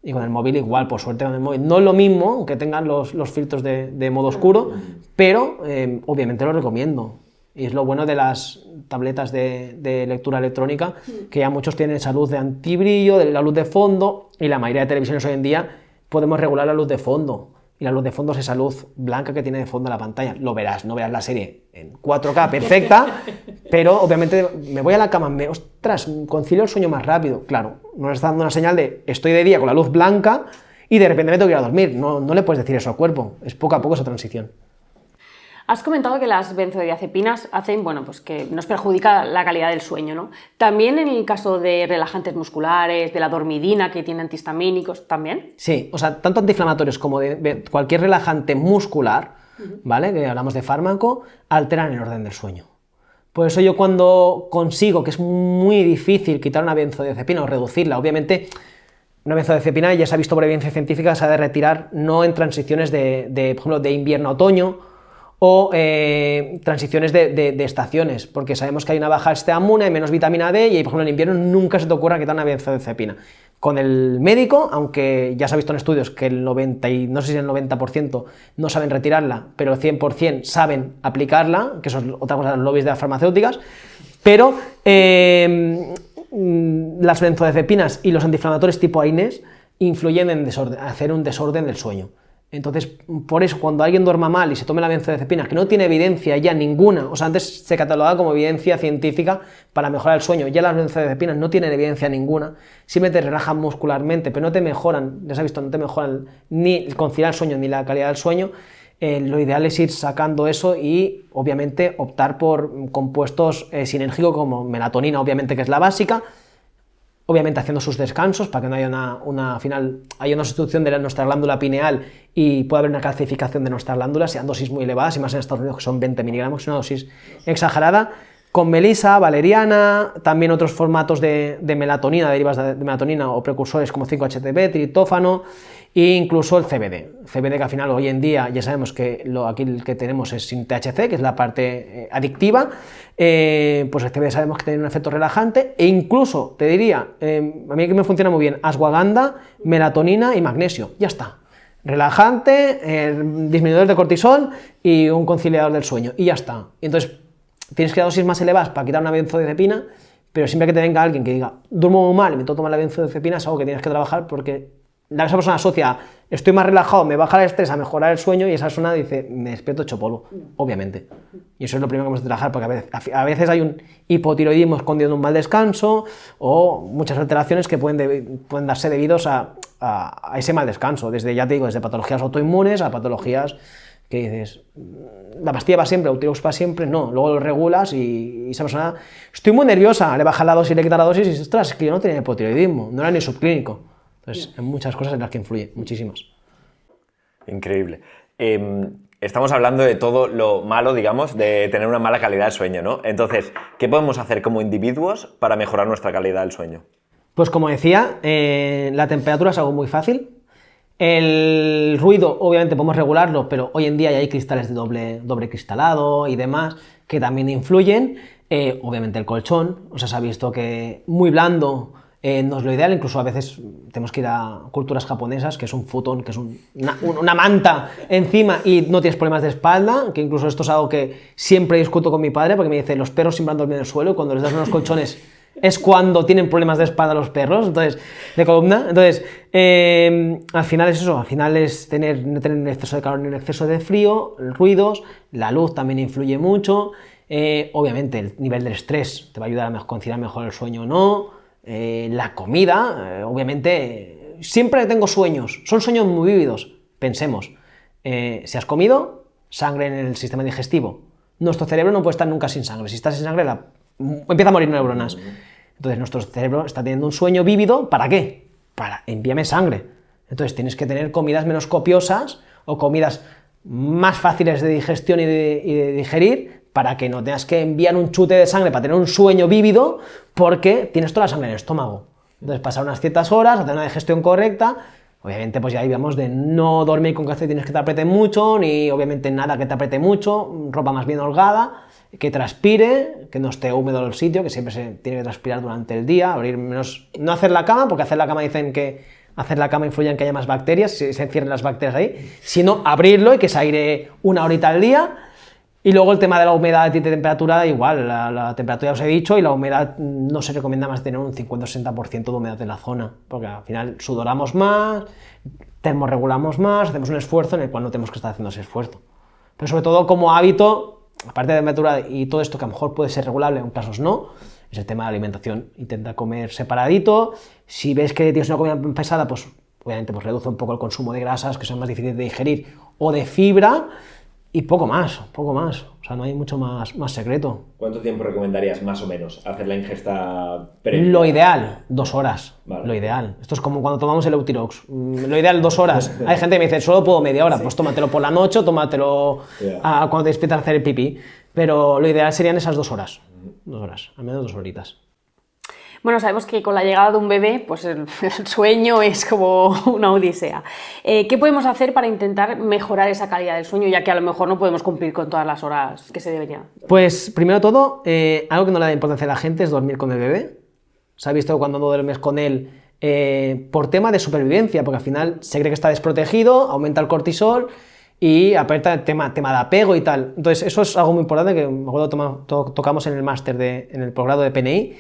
Y con el móvil igual, por suerte con el móvil. No es lo mismo, aunque tengan los filtros de modo oscuro, pero obviamente lo recomiendo. Y es lo bueno de las tabletas de lectura electrónica, que ya muchos tienen esa luz de antibrillo, de la luz de fondo, y la mayoría de televisiones hoy en día podemos regular la luz de fondo. Y la luz de fondo es esa luz blanca que tiene de fondo la pantalla. Lo verás, no verás la serie en 4K perfecta, pero obviamente me voy a la cama, ostras, concilio el sueño más rápido. Claro, nos está dando una señal de estoy de día con la luz blanca y de repente me tengo que ir a dormir. No le puedes decir eso al cuerpo, es poco a poco esa transición. Has comentado que las benzodiazepinas hacen, bueno, pues que nos perjudica la calidad del sueño, ¿no? También en el caso de relajantes musculares, de la dormidina que tiene antihistamínicos, ¿también? Sí, o sea, tanto antiinflamatorios como de cualquier relajante muscular, ¿vale? Que hablamos de fármaco, alteran el orden del sueño. Por eso yo cuando consigo, que es muy difícil quitar una benzodiazepina o reducirla, obviamente una benzodiazepina ya se ha visto por evidencia científica, se ha de retirar no en transiciones por ejemplo, de invierno a otoño, o transiciones de estaciones, porque sabemos que hay una baja esteamuna, hay menos vitamina D y por ejemplo en invierno nunca se te ocurra quitar una benzodiazepina. Con el médico, aunque ya se ha visto en estudios que el 90% no saben retirarla, pero el 100% saben aplicarla, que eso es otra cosa de los lobbies de las farmacéuticas, pero las benzodiazepinas y los antiinflamatorios tipo AINES influyen en hacer un desorden del sueño. Entonces, por eso, cuando alguien duerma mal y se tome la benzodiazepina, que no tiene evidencia ya ninguna, o sea, antes se catalogaba como evidencia científica para mejorar el sueño, ya las benzodiazepinas no tienen evidencia ninguna, simplemente te relajan muscularmente, pero no te mejoran, ya se ha visto, no te mejoran ni conciliar el sueño ni la calidad del sueño. Lo ideal es ir sacando eso y, obviamente, optar por compuestos sinérgicos como melatonina, obviamente, que es la básica, obviamente haciendo sus descansos para que no haya haya una sustitución de nuestra glándula pineal y pueda haber una calcificación de nuestras glándulas, sean dosis muy elevadas, y más en Estados Unidos que son 20 miligramos, es una dosis exagerada, con melisa, valeriana, también otros formatos de melatonina, derivados de melatonina o precursores como 5-HTP, triptófano e incluso el CBD. CBD que al final hoy en día ya sabemos que aquí el que tenemos es sin THC, que es la parte adictiva, pues el CBD sabemos que tiene un efecto relajante e incluso, te diría, a mí que me funciona muy bien, ashwagandha, melatonina y magnesio, ya está. Relajante, disminuidor de cortisol y un conciliador del sueño, y ya está. Entonces, tienes que dar dosis más elevadas para quitar una benzodiazepina, pero siempre que te venga alguien que diga, duermo muy mal y me tengo que tomar la benzodiazepina, es algo que tienes que trabajar porque esa persona asocia, estoy más relajado, me baja el estrés a mejorar el sueño, y esa persona dice, me despierto hecho polvo, obviamente. Y eso es lo primero que hemos de trabajar, porque a veces hay un hipotiroidismo escondido en un mal descanso o muchas alteraciones que pueden darse debidos a ese mal descanso, desde, ya te digo, desde patologías autoinmunes a patologías que dices, la pastilla va siempre, Eutirox va siempre, no, luego lo regulas y esa persona, estoy muy nerviosa, le baja la dosis, le quita la dosis y dices, ostras, es que yo no tenía hipotiroidismo, no era ni subclínico. Entonces, hay muchas cosas en las que influye, muchísimas. Increíble. estamos hablando de todo lo malo, digamos, de tener una mala calidad de sueño, ¿no? Entonces, ¿qué podemos hacer como individuos para mejorar nuestra calidad del sueño? Pues como decía, la temperatura es algo muy fácil. El ruido, obviamente, podemos regularlo, pero hoy en día ya hay cristales de doble cristalado y demás que también influyen. Obviamente el colchón, o sea, se ha visto que muy blando no es lo ideal, incluso a veces tenemos que ir a culturas japonesas, que es un futon, que es una manta encima y no tienes problemas de espalda, que incluso esto es algo que siempre discuto con mi padre, porque me dice, los perros siempre han dormido en el suelo y cuando les das unos colchones es cuando tienen problemas de espalda los perros, entonces, de columna. Entonces, al final es eso, al final es no tener exceso de calor ni exceso de frío, ruidos, la luz también influye mucho, obviamente el nivel del estrés te va a ayudar a conciliar mejor el sueño o no, la comida, obviamente, siempre tengo sueños, son sueños muy vívidos, pensemos, si has comido, sangre en el sistema digestivo, nuestro cerebro no puede estar nunca sin sangre, si estás sin sangre empieza a morir neuronas. Entonces nuestro cerebro está teniendo un sueño vívido, ¿para qué? Para envíame sangre. Entonces tienes que tener comidas menos copiosas o comidas más fáciles de digestión y de digerir para que no tengas que enviar un chute de sangre para tener un sueño vívido porque tienes toda la sangre en el estómago. Entonces pasar unas ciertas horas, hacer una digestión correcta, obviamente pues ya íbamos de no dormir con calcetines que te aprieten mucho, ni obviamente nada que te apriete mucho, ropa más bien holgada, que transpire, que no esté húmedo el sitio, que siempre se tiene que transpirar durante el día, abrir menos, no hacer la cama, porque hacer la cama dicen que hacer la cama influye en que haya más bacterias, se encierren las bacterias ahí, sino abrirlo y que se aire una horita al día. Y luego el tema de la humedad y de temperatura, igual, la temperatura ya os he dicho, y la humedad no se recomienda más tener un 50-60% de humedad en la zona, porque al final sudoramos más, termorregulamos más, hacemos un esfuerzo en el cual no tenemos que estar haciendo ese esfuerzo. Pero sobre todo como hábito, aparte de temperatura y todo esto que a lo mejor puede ser regulable, en casos no, es el tema de la alimentación. Intenta comer separadito, si ves que tienes una comida pesada, pues obviamente pues reduce un poco el consumo de grasas que son más difíciles de digerir, o de fibra, y poco más, o sea, no hay mucho más secreto. ¿Cuánto tiempo recomendarías más o menos hacer la ingesta previa? Lo ideal, 2 horas, vale. Lo ideal. Esto es como cuando tomamos el Eutirox, lo ideal 2 horas. Hay gente que me dice, solo puedo media hora, sí. Pues tómatelo por la noche o tómatelo cuando te despiertas a hacer el pipí, pero lo ideal serían esas 2 horas, 2 horas, al menos 2 horitas. Bueno, sabemos que con la llegada de un bebé, pues el sueño es como una odisea. ¿Qué podemos hacer para intentar mejorar esa calidad del sueño, ya que a lo mejor no podemos cumplir con todas las horas que se deberían? Pues, primero de todo, algo que no le da importancia a la gente es dormir con el bebé. Se ha visto que cuando no duermes con él, por tema de supervivencia, porque al final se cree que está desprotegido, aumenta el cortisol y aprieta el tema de apego y tal. Entonces, eso es algo muy importante que me acuerdo tocamos en el máster, en el posgrado de PNI.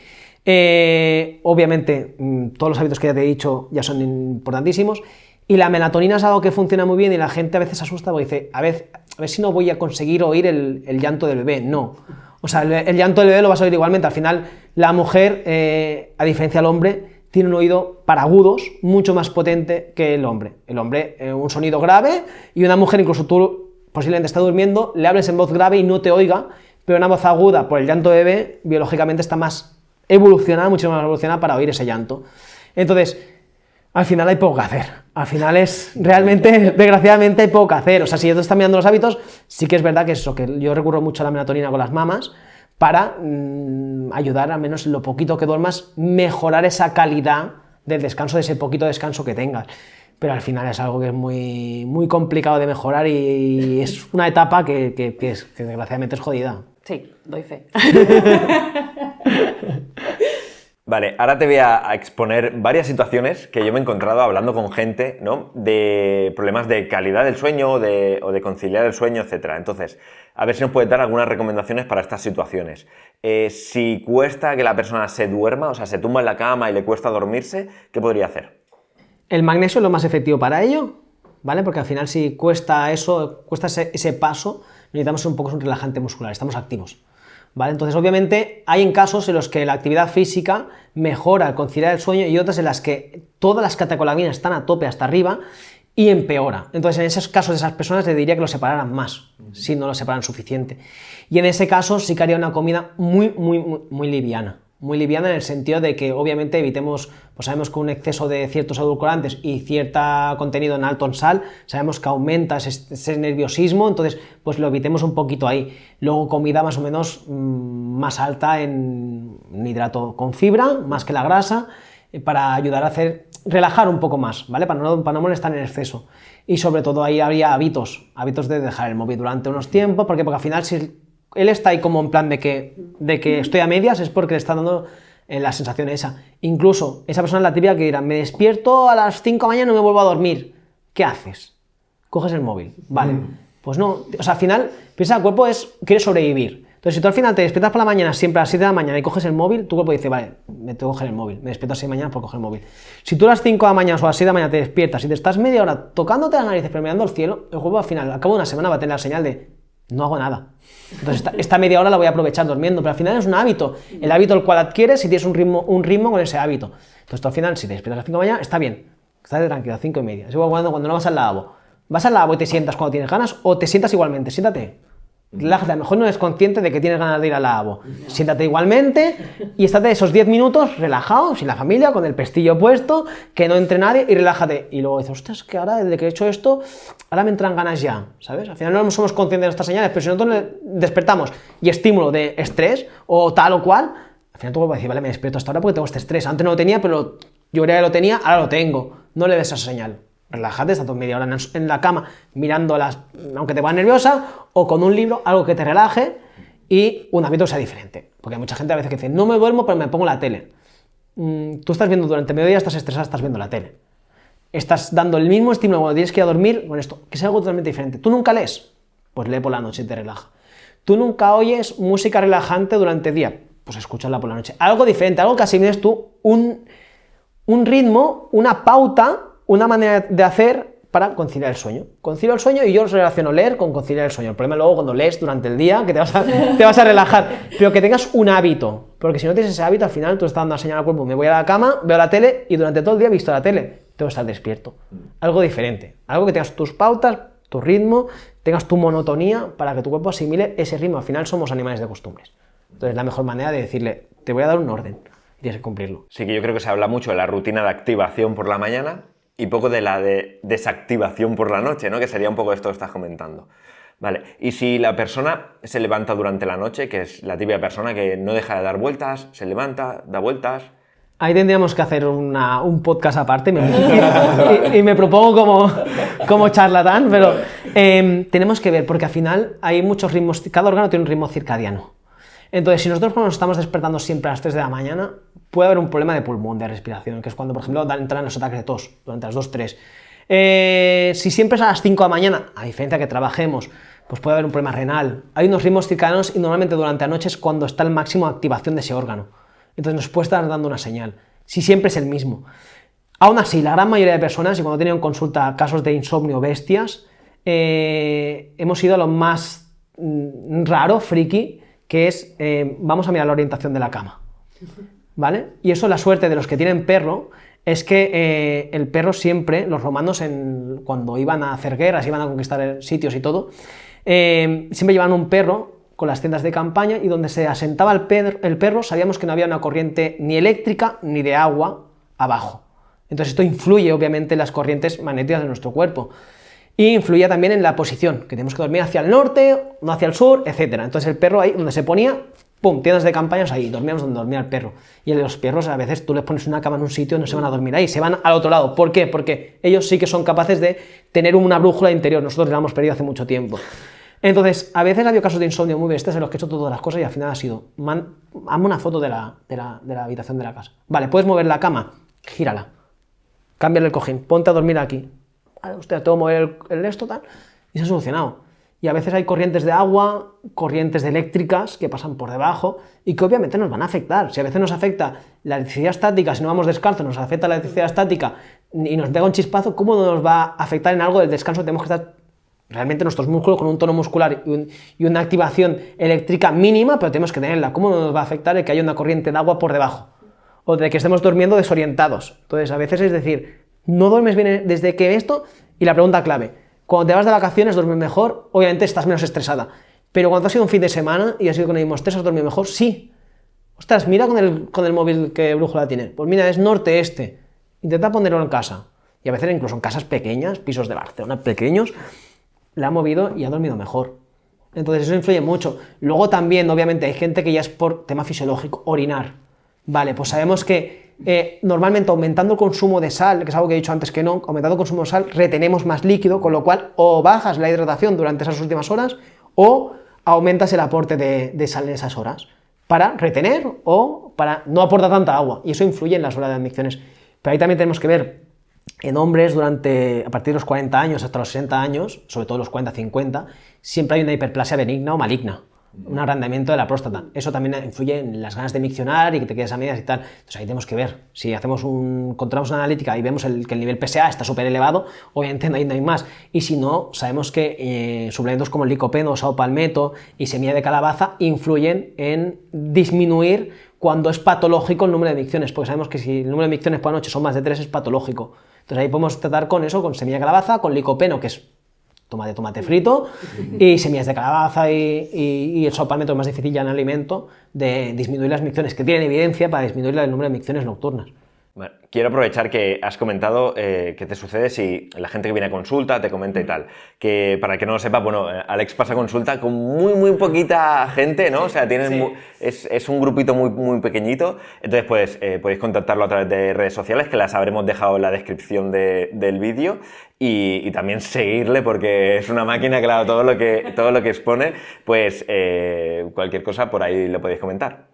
Obviamente todos los hábitos que ya te he dicho ya son importantísimos y la melatonina es algo que funciona muy bien y la gente a veces se asusta porque dice a ver si no voy a conseguir oír el llanto del bebé. No, o sea, el llanto del bebé lo vas a oír igualmente. Al final la mujer, a diferencia del hombre, tiene un oído para agudos mucho más potente que el hombre. El hombre, un sonido grave, y una mujer, incluso tú posiblemente está durmiendo, le hables en voz grave y no te oiga, pero una voz aguda por el llanto de bebé biológicamente está más evolucionada, mucho más evolucionada para oír ese llanto. Entonces, al final hay poco que hacer. Al final es realmente, desgraciadamente, hay poco que hacer. O sea, si ya te estás mirando los hábitos, sí que es verdad que es eso, que yo recurro mucho a la melatonina con las mamas para ayudar, al menos en lo poquito que duermas, mejorar esa calidad del descanso, de ese poquito descanso que tengas. Pero al final es algo que es muy, muy complicado de mejorar y es una etapa que desgraciadamente es jodida. Sí, doy fe. Vale, ahora te voy a exponer varias situaciones que yo me he encontrado hablando con gente, ¿no? De problemas de calidad del sueño o de conciliar el sueño, etc. Entonces, a ver si nos puedes dar algunas recomendaciones para estas situaciones. Si cuesta que la persona se duerma, o sea, se tumba en la cama y le cuesta dormirse, ¿qué podría hacer? El magnesio es lo más efectivo para ello, ¿vale? Porque al final si cuesta eso, cuesta ese paso, necesitamos un poco un relajante muscular, estamos activos, ¿vale? Entonces, obviamente, hay en casos en los que la actividad física mejora el conciliar el sueño y otras en las que todas las catecolaminas están a tope hasta arriba y empeora. Entonces, en esos casos de esas personas les diría que lo separaran más, si no lo separan suficiente. Y en ese caso sí que haría una comida muy liviana, muy liviana en el sentido de que obviamente evitemos, pues sabemos que un exceso de ciertos edulcorantes y cierto contenido en alto en sal, sabemos que aumenta ese nerviosismo, entonces pues lo evitemos un poquito ahí. Luego comida más o menos más alta en hidrato con fibra, más que la grasa, para ayudar a relajar un poco más, ¿vale? Para no molestar en exceso. Y sobre todo ahí habría hábitos de dejar el móvil durante unos tiempos, porque al final si él está ahí como en plan de que estoy a medias, es porque le está dando la sensación esa. Incluso esa persona es la típica que dirá, me despierto a las 5 de la mañana y no me vuelvo a dormir. ¿Qué haces? Coges el móvil. Vale. Pues no, o sea, al final, piensa, el cuerpo quiere sobrevivir. Entonces, si tú al final te despiertas por la mañana, siempre a las 7 de la mañana y coges el móvil, tu cuerpo dice, vale, me tengo que coger el móvil, me despierto a las 6 de la mañana por coger el móvil. Si tú a las 5 de la mañana o a las 6 de la mañana te despiertas y te estás media hora tocándote las narices pero mirando al cielo, el cuerpo al final, al cabo de una semana va a tener la señal de, no hago nada. Entonces esta media hora la voy a aprovechar durmiendo, pero al final es un hábito, el hábito el cual adquieres si tienes un ritmo con ese hábito. Entonces tú al final, si te despiertas a las 5 de la mañana, está bien, estate tranquilo, a 5 y media. Es igual cuando no vas al lavabo. Vas al lavabo y te sientas cuando tienes ganas, o te sientas igualmente, siéntate. Relájate, a lo mejor no eres consciente de que tienes ganas de ir al lavabo. Siéntate igualmente y estate esos 10 minutos relajado, sin la familia, con el pestillo puesto, que no entre nadie y relájate. Y luego dices, ostras, que ahora desde que he hecho esto, ahora me entran ganas ya, ¿sabes? Al final no somos conscientes de nuestras señales, pero si nosotros despertamos y estímulo de estrés o tal o cual, al final tú vas a decir, vale, me despierto hasta ahora porque tengo este estrés. Antes no lo tenía, pero yo creía que lo tenía, ahora lo tengo. No le des esa señal. Relájate, estás media hora en la cama mirando aunque te va nerviosa, o con un libro, algo que te relaje y un hábito que sea diferente. Porque hay mucha gente a veces que dice, no me duermo, pero me pongo la tele. Tú estás viendo durante el mediodía, estás estresada, estás viendo la tele. Estás dando el mismo estímulo cuando tienes que ir a dormir con esto, que sea algo totalmente diferente. ¿Tú nunca lees? Pues lee por la noche y te relaja. ¿Tú nunca oyes música relajante durante el día? Pues escúchala por la noche. Algo diferente, algo que asimiles tú, un ritmo, una pauta, una manera de hacer para conciliar el sueño. Concilio el sueño y yo relaciono leer con conciliar el sueño. El problema luego cuando lees durante el día, que te vas a relajar, pero que tengas un hábito, porque si no tienes ese hábito, al final tú estás dando una señal al cuerpo, me voy a la cama, veo la tele y durante todo el día he visto la tele, tengo que estar despierto. Algo diferente, algo que tengas tus pautas, tu ritmo, tengas tu monotonía para que tu cuerpo asimile ese ritmo. Al final somos animales de costumbres. Entonces la mejor manera de decirle, te voy a dar un orden y tienes que cumplirlo. Sí que yo creo que se habla mucho de la rutina de activación por la mañana y poco de la de desactivación por la noche, ¿no? Que sería un poco esto que estás comentando. Vale, y si la persona se levanta durante la noche, que es la típica persona que no deja de dar vueltas, se levanta, da vueltas... Ahí tendríamos que hacer un podcast aparte y me propongo como charlatán, pero tenemos que ver, porque al final hay muchos ritmos, cada órgano tiene un ritmo circadiano. Entonces, si nosotros nos estamos despertando siempre a las 3 de la mañana, puede haber un problema de pulmón, de respiración, que es cuando, por ejemplo, entran los ataques de tos, durante las 2-3. Si siempre es a las 5 de la mañana, a diferencia que trabajemos, pues puede haber un problema renal. Hay unos ritmos circadianos y normalmente durante la noche es cuando está el máximo de activación de ese órgano. Entonces nos puede estar dando una señal, si siempre es el mismo. Aún así, la gran mayoría de personas, y cuando he tenido en consulta casos de insomnio bestias, hemos ido a lo más raro, friki, que es, vamos a mirar la orientación de la cama, ¿vale? Y eso, la suerte de los que tienen perro, es que el perro siempre, los romanos cuando iban a hacer guerras, iban a conquistar sitios y todo, siempre llevaban un perro con las tiendas de campaña y donde se asentaba el perro sabíamos que no había una corriente ni eléctrica ni de agua abajo. Entonces esto influye obviamente en las corrientes magnéticas de nuestro cuerpo. Y influía también en la posición, que tenemos que dormir hacia el norte, no hacia el sur, etc. Entonces el perro ahí donde se ponía, pum, tiendas de campañas ahí, dormíamos donde dormía el perro. Y los perros a veces tú les pones una cama en un sitio y no se van a dormir ahí, se van al otro lado. ¿Por qué? Porque ellos sí que son capaces de tener una brújula interior, nosotros la hemos perdido hace mucho tiempo. Entonces, a veces ha habido casos de insomnio muy bestias en los que he hecho todas las cosas y al final ha sido, hazme una foto de la habitación de la casa. Vale, puedes mover la cama, gírala, cámbiale el cojín, ponte a dormir aquí. Hostia, tengo que mover el esto, tal, y se ha solucionado. Y a veces hay corrientes de agua, corrientes eléctricas que pasan por debajo y que obviamente nos van a afectar. Si a veces nos afecta la electricidad estática, si no vamos descalzos, nos afecta la electricidad estática y nos pega un chispazo, ¿cómo no nos va a afectar en algo del descanso? Tenemos que estar realmente nuestros músculos con un tono muscular y una activación eléctrica mínima, pero tenemos que tenerla. ¿Cómo no nos va a afectar el que haya una corriente de agua por debajo? O de que estemos durmiendo desorientados. Entonces, a veces es decir, no duermes bien desde que esto, y la pregunta clave, cuando te vas de vacaciones duermes mejor, obviamente estás menos estresada, pero cuando has sido un fin de semana y has ido con el mismo estrés, ¿has dormido mejor? Sí. Ostras, mira con el móvil qué brújula tiene. Pues mira, es norte-este. Intenta ponerlo en casa. Y a veces incluso en casas pequeñas, pisos de Barcelona pequeños, la ha movido y ha dormido mejor. Entonces eso influye mucho. Luego también, obviamente, hay gente que ya es por tema fisiológico, orinar. Vale, pues sabemos que normalmente aumentando el consumo de sal, que es algo que he dicho antes que no, aumentando el consumo de sal, retenemos más líquido, con lo cual o bajas la hidratación durante esas últimas horas o aumentas el aporte de sal en esas horas para retener o para no aportar tanta agua. Y eso influye en las horas de admicciones. Pero ahí también tenemos que ver en hombres a partir de los 40 años hasta los 60 años, sobre todo los 40-50, siempre hay una hiperplasia benigna o maligna, un agrandamiento de la próstata. Eso también influye en las ganas de miccionar y que te quedes a medias y tal. Entonces ahí tenemos que ver. Si encontramos una analítica y vemos que el nivel PSA está súper elevado, obviamente ahí no hay más. Y si no, sabemos que suplementos como el licopeno, saopalmeto y semilla de calabaza influyen en disminuir cuando es patológico el número de micciones, porque sabemos que si el número de micciones por noche son más de 3 es patológico. Entonces ahí podemos tratar con eso, con semilla de calabaza, con licopeno, que es tomate frito, y semillas de calabaza y el saopalmeto es más difícil ya en alimento de disminuir las micciones, que tienen evidencia para disminuir el número de micciones nocturnas. Bueno, quiero aprovechar que has comentado qué te sucede si la gente que viene a consulta te comenta y tal. Que para el que no lo sepa, bueno, Alex pasa consulta con muy poquita gente, ¿no? O sea, es un grupito muy pequeñito. Entonces, pues, podéis contactarlo a través de redes sociales, que las habremos dejado en la descripción del vídeo. Y también seguirle, porque es una máquina, claro, todo lo que expone, pues cualquier cosa por ahí lo podéis comentar.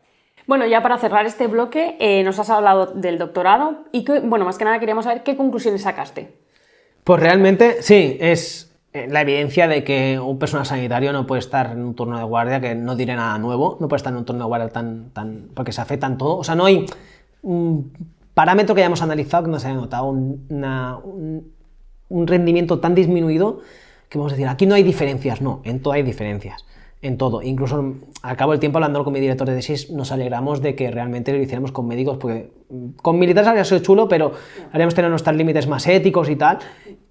Bueno, ya para cerrar este bloque, nos has hablado del doctorado y bueno, más que nada queríamos saber qué conclusiones sacaste. Pues realmente, sí, es la evidencia de que un personal sanitario no puede estar en un turno de guardia, que no diré nada nuevo, no puede estar en un turno de guardia porque se afectan todo. O sea, no hay un parámetro que hayamos analizado que no se haya notado un rendimiento tan disminuido que vamos a decir, aquí no hay diferencias. No, en todo hay diferencias. En todo, incluso al cabo del tiempo, hablando con mi director de tesis, nos alegramos de que realmente lo hiciéramos con médicos, porque con militares habría sido chulo, pero haríamos tener nuestros límites más éticos y tal,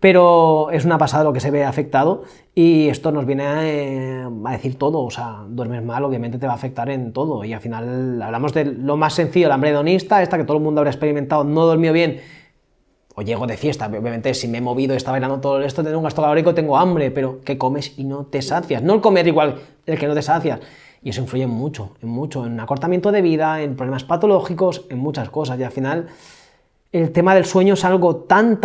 pero es una pasada lo que se ve afectado y esto nos viene a decir todo. O sea, duermes mal, obviamente te va a afectar en todo y al final hablamos de lo más sencillo, la hambre hedonista, esta que todo el mundo habrá experimentado, no dormido bien, o llego de fiesta, obviamente si me he movido, está bailando todo esto, tengo un gasto calórico, tengo hambre, pero ¿qué comes y no te sacias? No el comer igual, el que no te sacias. Y eso influye mucho, en acortamiento de vida, en problemas patológicos, en muchas cosas. Y al final el tema del sueño es algo tan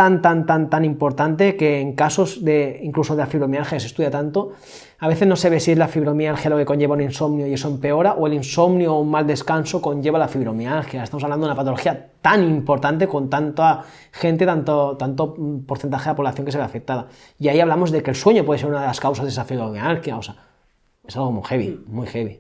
importante que en casos incluso de la fibromialgia se estudia tanto, a veces no se ve si es la fibromialgia lo que conlleva un insomnio y eso empeora, o el insomnio o un mal descanso conlleva la fibromialgia. Estamos hablando de una patología tan importante con tanta gente, tanto porcentaje de la población que se ve afectada. Y ahí hablamos de que el sueño puede ser una de las causas de esa fibromialgia. O sea, es algo muy heavy, muy heavy.